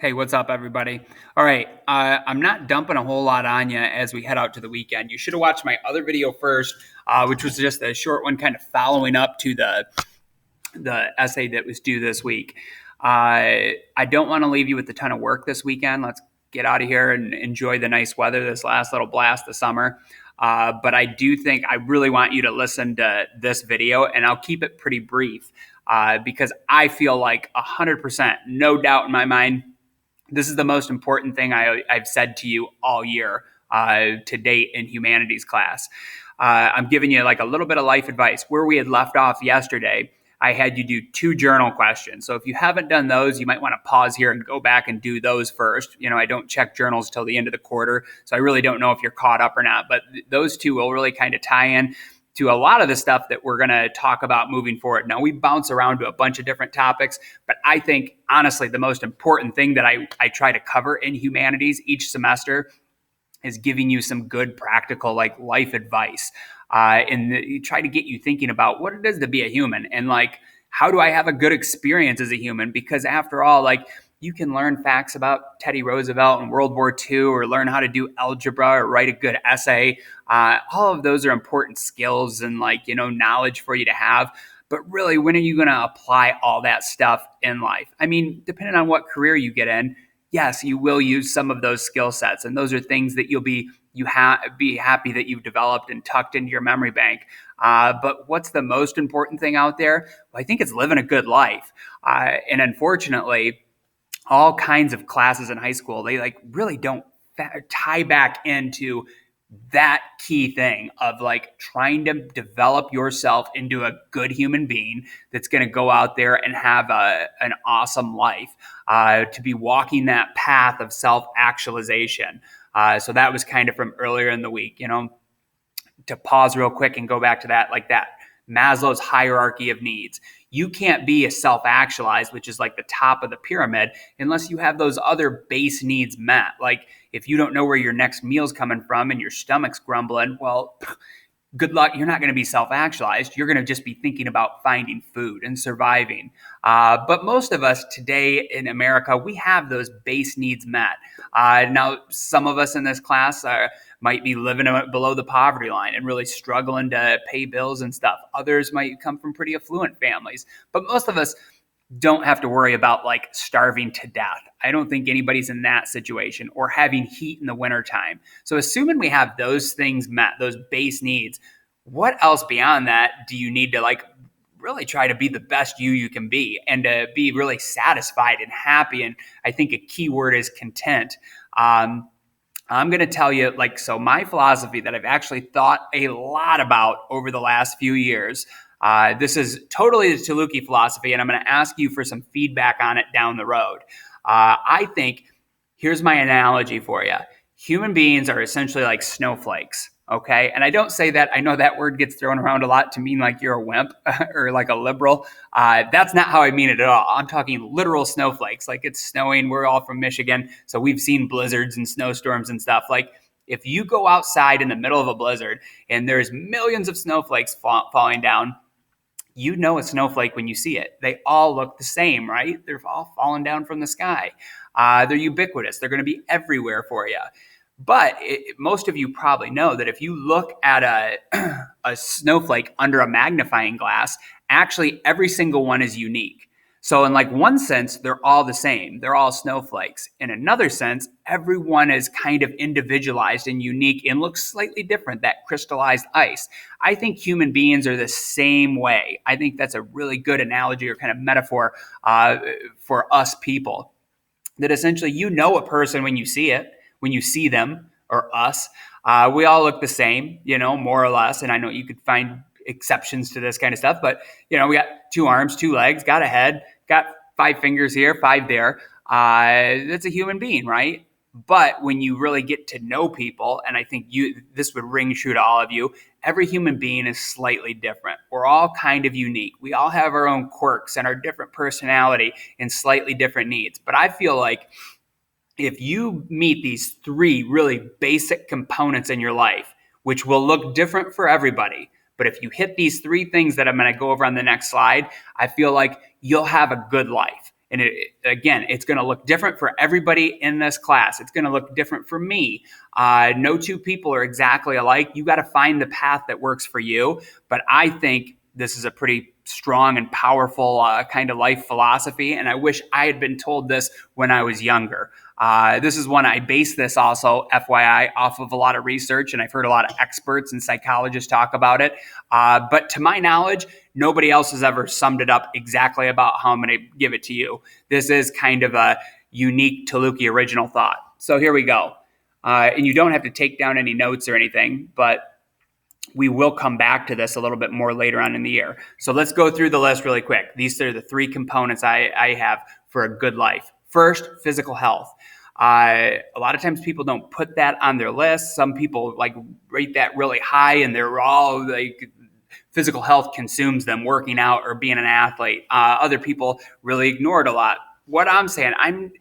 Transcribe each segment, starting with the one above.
Hey, what's up, everybody? All right, I'm not dumping a whole lot on you as we head out to the weekend. You should have watched my other video first, which was just a short one, kind of following up to the essay that was due this week. I don't want to leave you with a ton of work this weekend. Let's get out of here and enjoy the nice weather, this last little blast of summer. But I do think I really want you to listen to this video, and I'll keep it pretty brief because I feel like 100%, no doubt in my mind, this is the most important thing I've said to you all year to date in humanities class. I'm giving you like a little bit of life advice. Where we had left off yesterday, I had you do 2 journal questions. So if you haven't done those, you might want to pause here and go back and do those first. I don't check journals till the end of the quarter, so I really don't know if you're caught up or not. But those 2 will really kind of tie in to a lot of the stuff that we're going to talk about moving forward. Now, we bounce around to a bunch of different topics, but I think, honestly, the most important thing that I try to cover in humanities each semester is giving you some good practical life advice. And try to get you thinking about what it is to be a human and how do I have a good experience as a human? Because after all, you can learn facts about Teddy Roosevelt and World War II, or learn how to do algebra or write a good essay. All of those are important skills and knowledge for you to have. But really, when are you going to apply all that stuff in life? I mean, depending on what career you get in, yes, you will use some of those skill sets, and those are things that you'll be happy that you've developed and tucked into your memory bank. But what's the most important thing out there? Well, I think it's living a good life. And unfortunately, all kinds of classes in high school, they really don't tie back into that key thing of trying to develop yourself into a good human being that's going to go out there and have an awesome life, to be walking that path of self-actualization. So that was kind of from earlier in the week, to pause real quick and go back to that Maslow's hierarchy of needs. You can't be a self-actualized, which is like the top of the pyramid, unless you have those other base needs met. Like if you don't know where your next meal's coming from and your stomach's grumbling, well, good luck. You're not going to be self-actualized. You're going to just be thinking about finding food and surviving. But most of us today in America, we have those base needs met. Now, some of us in this class might be living below the poverty line and really struggling to pay bills and stuff. Others might come from pretty affluent families. But most of us don't have to worry about starving to death. I don't think anybody's in that situation, or having heat in the wintertime. So assuming we have those things met, those base needs, what else beyond that do you need to really try to be the best you can be, and to be really satisfied and happy? And I think a key word is content. I'm going to tell you, so my philosophy that I've actually thought a lot about over the last few years, this is totally the Tylutki philosophy, and I'm going to ask you for some feedback on it down the road. I think, here's my analogy for you. Human beings are essentially like snowflakes, okay? And I don't say that, I know that word gets thrown around a lot to mean you're a wimp or like a liberal. That's not how I mean it at all. I'm talking literal snowflakes. It's snowing, we're all from Michigan, so we've seen blizzards and snowstorms and stuff. If you go outside in the middle of a blizzard and there's millions of snowflakes falling down, you know a snowflake when you see it. They all look the same, right? They're all falling down from the sky. They're ubiquitous. They're going to be everywhere for you. But most of you probably know that if you look at a snowflake under a magnifying glass, actually every single one is unique. So in one sense, they're all the same. They're all snowflakes. In another sense, everyone is kind of individualized and unique and looks slightly different, that crystallized ice. I think human beings are the same way. I think that's a really good analogy or kind of metaphor for us people. That essentially a person when you see it, when you see them or us. We all look the same, more or less. And I know you could find exceptions to this kind of stuff, but we got 2 arms, 2 legs, got a head, got 5 fingers here, 5 there. That's a human being, right? But when you really get to know people, and I think this would ring true to all of you, every human being is slightly different. We're all kind of unique. We all have our own quirks and our different personality and slightly different needs. But I feel like if you meet these 3 really basic components in your life, which will look different for everybody, but if you hit these 3 things that I'm going to go over on the next slide, I feel like you'll have a good life. And again, it's going to look different for everybody in this class. It's going to look different for me. No two people are exactly alike. You got to find the path that works for you. But I think this is a pretty strong and powerful kind of life philosophy. And I wish I had been told this when I was younger. This is one I base this also, FYI, off of a lot of research, and I've heard a lot of experts and psychologists talk about it. But to my knowledge, nobody else has ever summed it up exactly about how I'm going to give it to you. This is kind of a unique Tylutki original thought. So here we go. And you don't have to take down any notes or anything, but we will come back to this a little bit more later on in the year. So let's go through the list really quick. These are the three components I have for a good life. First, physical health. A lot of times people don't put that on their list. Some people like rate that really high, and they're all like, physical health consumes them, working out or being an athlete. Other people really ignore it a lot. What I'm saying, I'm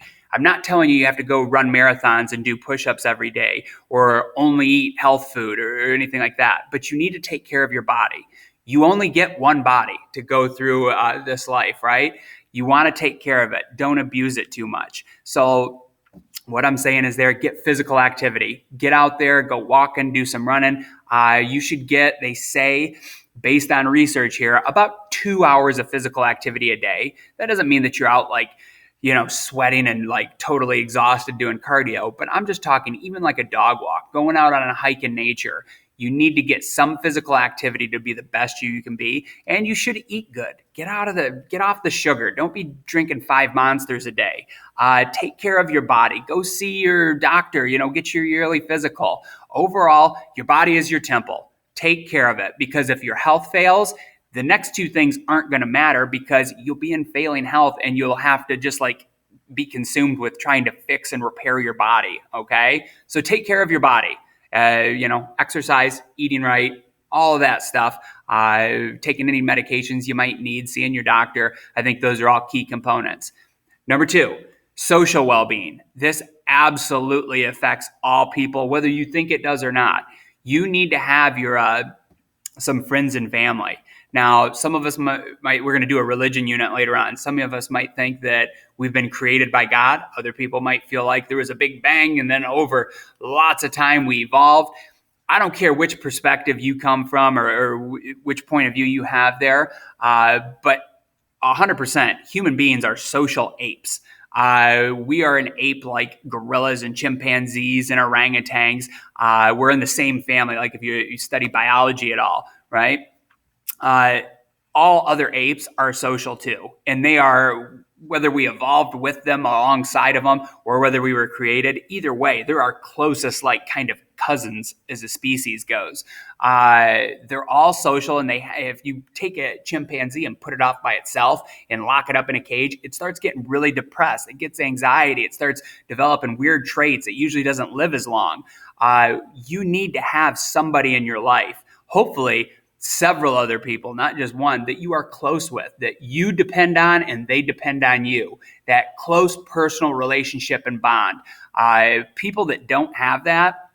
not telling you have to go run marathons and do push-ups every day or only eat health food or anything like that, but you need to take care of your body. You only get one body to go through this life, right? You want to take care of it. Don't abuse it too much. So what I'm saying is get physical activity. Get out there, go walking, do some running. You should get, they say, based on research here, about 2 hours of physical activity a day. That doesn't mean that you're out like, sweating and like totally exhausted doing cardio, but I'm just talking even like a dog walk, going out on a hike in nature. You need to get some physical activity to be the best you can be, and you should eat good. Get off the sugar. Don't be drinking 5 Monsters a day. Take care of your body. Go see your doctor. Get your yearly physical. Overall, your body is your temple. Take care of it, because if your health fails, the next two things aren't going to matter, because you'll be in failing health and you'll have to just like be consumed with trying to fix and repair your body. Okay. So take care of your body, exercise, eating right, all of that stuff, taking any medications you might need, seeing your doctor. I think those are all key components. Number 2, social well-being. This absolutely affects all people, whether you think it does or not. You need to have your, some friends and family. Now, some of us might, we're going to do a religion unit later on. Some of us might think that we've been created by God. Other people might feel like there was a big bang and then over lots of time we evolved. I don't care which perspective you come from or which point of view you have there, but 100% human beings are social apes. We are an ape like gorillas and chimpanzees and orangutans. We're in the same family, like if you study biology at all, right? All other apes are social too. And they are, whether we evolved with them, alongside of them, or whether we were created, either way, they're our closest like kind of cousins as a species goes. They're all social, and if you take a chimpanzee and put it off by itself and lock it up in a cage, it starts getting really depressed. It gets anxiety. It starts developing weird traits. It usually doesn't live as long. You need to have somebody in your life, hopefully several other people, not just one, that you are close with, that you depend on and they depend on you. That close personal relationship and bond. People that don't have that,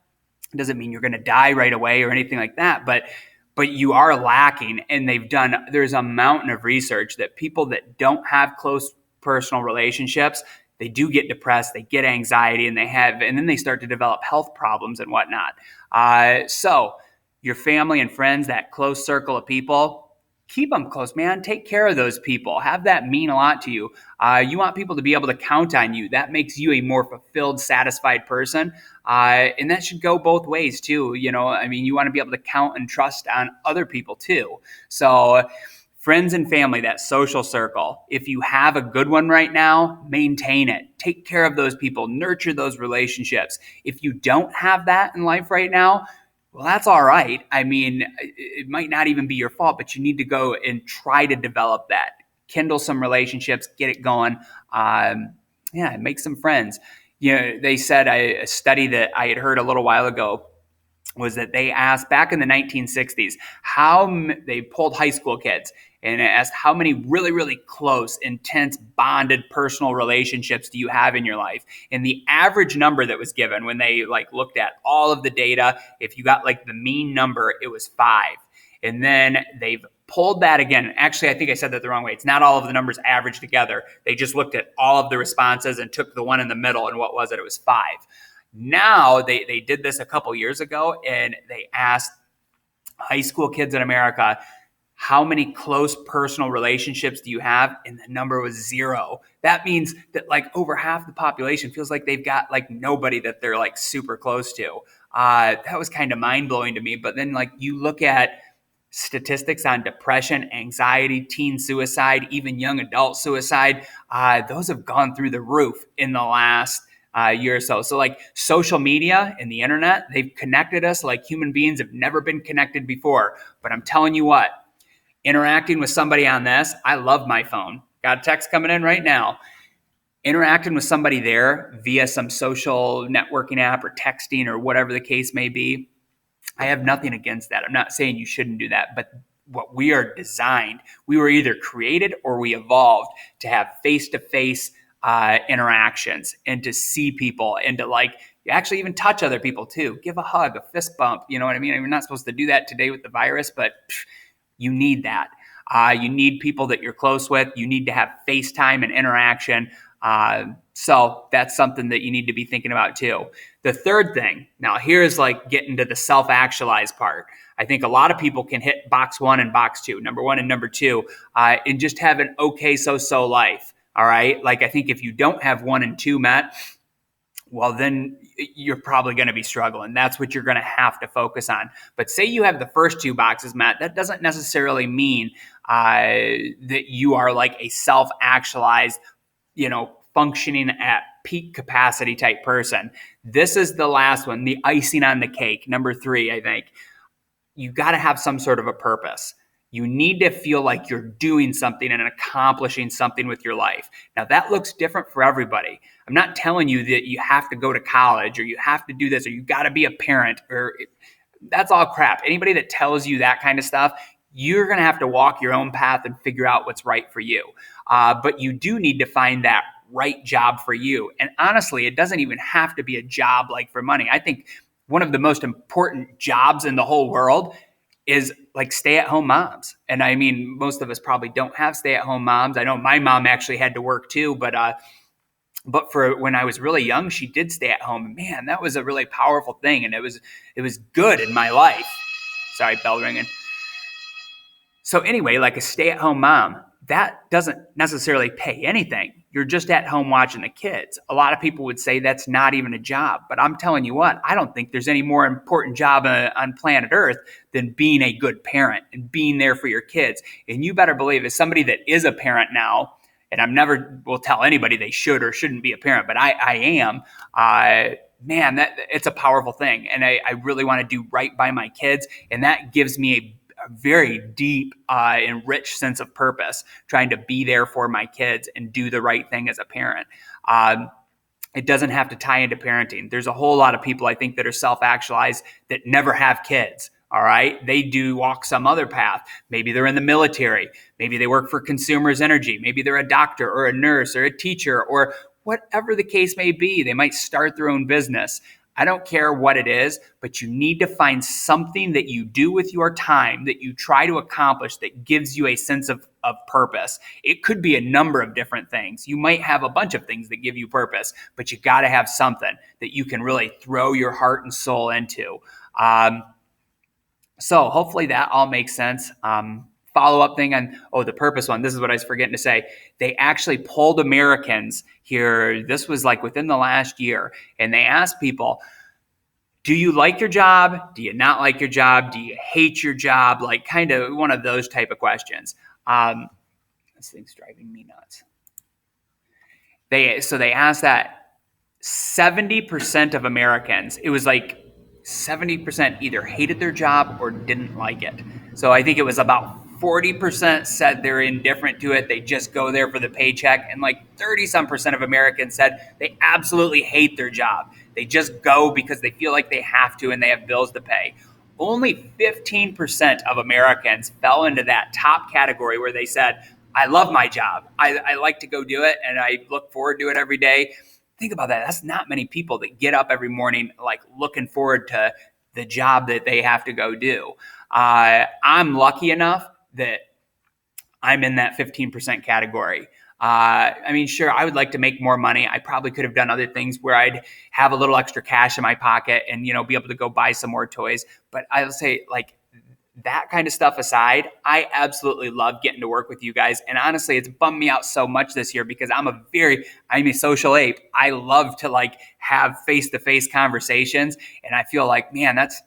doesn't mean you're going to die right away or anything like that, but you are lacking. And there's a mountain of research that people that don't have close personal relationships, they do get depressed, they get anxiety, and then they start to develop health problems and whatnot. So your family and friends, that close circle of people, keep them close, man. Take care of those people. Have that mean a lot to you. You want people to be able to count on you. That makes you a more fulfilled, satisfied person. And that should go both ways too. You want to be able to count and trust on other people too. So friends and family, that social circle, if you have a good one right now, maintain it. Take care of those people. Nurture those relationships. If you don't have that in life right now, well, that's all right. I mean, it might not even be your fault, but you need to go and try to develop that. Kindle some relationships, get it going. Make some friends. They said a study that I had heard a little while ago was that they asked back in the 1960s, they pulled high school kids and asked how many really, really close, intense, bonded personal relationships do you have in your life? And the average number that was given when they looked at all of the data, if you got the mean number, it was 5. And then they've polled that again. Actually, I think I said that the wrong way. It's not all of the numbers averaged together. They just looked at all of the responses and took the one in the middle. And what was it? It was 5. Now they did this a couple years ago, and they asked high school kids in America, how many close personal relationships do you have? And the number was 0. That means that like over half the population feels like they've got like nobody that they're like super close to. That was kind of mind blowing to me. But then like you look at statistics on depression, anxiety, teen suicide, even young adult suicide, those have gone through the roof in the last year or so. So like social media and the internet, they've connected us like human beings have never been connected before. But I'm telling you what, interacting with somebody on this, I love my phone. Got a text coming in right now. Interacting with somebody there via some social networking app or texting or whatever the case may be, I have nothing against that. I'm not saying you shouldn't do that, but what we are designed, we were either created or we evolved to have face-to-face interactions and to see people and to like actually even touch other people too. Give a hug, a fist bump. You know what I mean? We're not supposed to do that today with the virus, but you need that. You need people that you're close with. You need to have FaceTime and interaction. So that's something that you need to be thinking about too. The third thing, now here's like getting to the self-actualized part. I think a lot of people can hit box 1 and box 2, number 1 and number 2, and just have an okay so-so life. All right. Like I think if you don't have 1 and 2 met, well, then you're probably going to be struggling. That's what you're going to have to focus on. But say you have the first 2 boxes met, that doesn't necessarily mean that you are like a self-actualized, functioning at peak capacity type person. This is the last one, the icing on the cake, number 3, I think. You got to have some sort of a purpose. You need to feel like you're doing something and accomplishing something with your life. Now, that looks different for everybody. I'm not telling you that you have to go to college or you have to do this or you got to be a parent or that's all crap. Anybody that tells you that kind of stuff, you're going to have to walk your own path and figure out what's right for you. But you do need to find that right job for you. And honestly, it doesn't even have to be a job like for money. I think one of the most important jobs in the whole world is like stay-at-home moms. And I mean, most of us probably don't have stay-at-home moms. I know my mom actually had to work too, but for when I was really young, she did stay at home. Man, that was a really powerful thing. And it was good in my life. Sorry, bell ringing. So anyway, like a stay-at-home mom, that doesn't necessarily pay anything. You're just at home watching the kids. A lot of people would say that's not even a job. But I'm telling you what, I don't think there's any more important job on planet Earth than being a good parent and being there for your kids. And you better believe, as somebody that is a parent now, and I'm never will tell anybody they should or shouldn't be a parent, but I am, man, that it's a powerful thing. And I really want to do right by my kids. And that gives me a very deep and rich sense of purpose, trying to be there for my kids and do the right thing as a parent. It doesn't have to tie into parenting. There's a whole lot of people I think that are self-actualized that never have kids. All right. They do walk some other path. Maybe they're in the military. Maybe they work for Consumers Energy. Maybe they're a doctor or a nurse or a teacher or whatever the case may be. They might start their own business. I don't care what it is, but you need to find something that you do with your time that you try to accomplish that gives you a sense of purpose. It could be a number of different things. You might have a bunch of things that give you purpose, but you got to have something that you can really throw your heart and soul into. So hopefully that all makes sense. Follow-up thing on, the purpose one. This is what I was forgetting to say. They actually polled Americans here. This was like within the last year. And they asked people, do you like your job? Do you not like your job? Do you hate your job? Like kind of one of those type of questions. This thing's driving me nuts. They asked that 70% of Americans, it was like 70% either hated their job or didn't like it. So I think it was about 40% said they're indifferent to it. They just go there for the paycheck. And like 30-some% of Americans said they absolutely hate their job. They just go because they feel like they have to and they have bills to pay. Only 15% of Americans fell into that top category where they said, I love my job. I like to go do it and I look forward to it every day. Think about that. That's not many people that get up every morning like looking forward to the job that they have to go do. I'm lucky enough that I'm in that 15% category. I mean, sure, I would like to make more money. I probably could have done other things where I'd have a little extra cash in my pocket and, be able to go buy some more toys. But I'll say, like, that kind of stuff aside, I absolutely love getting to work with you guys. And honestly, it's bummed me out so much this year because I'm a social ape. I love to like have face-to-face conversations. And I feel like, man, that's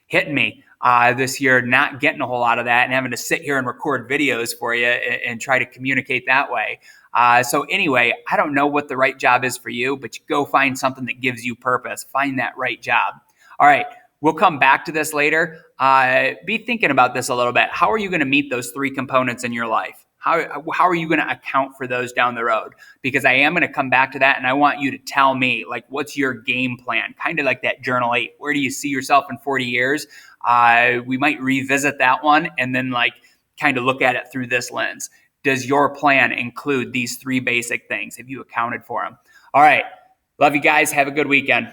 hitting me this year, not getting a whole lot of that and having to sit here and record videos for you and try to communicate that way. So anyway, I don't know what the right job is for you, but you go find something that gives you purpose. Find that right job. All right. We'll come back to this later. Be thinking about this a little bit. How are you going to meet those three components in your life? How are you going to account for those down the road? Because I am going to come back to that, and I want you to tell me, like, what's your game plan? Kind of like that Journal 8. Where do you see yourself in 40 years? We might revisit that one and then, like, kind of look at it through this lens. Does your plan include these three basic things? Have you accounted for them? All right. Love you guys. Have a good weekend.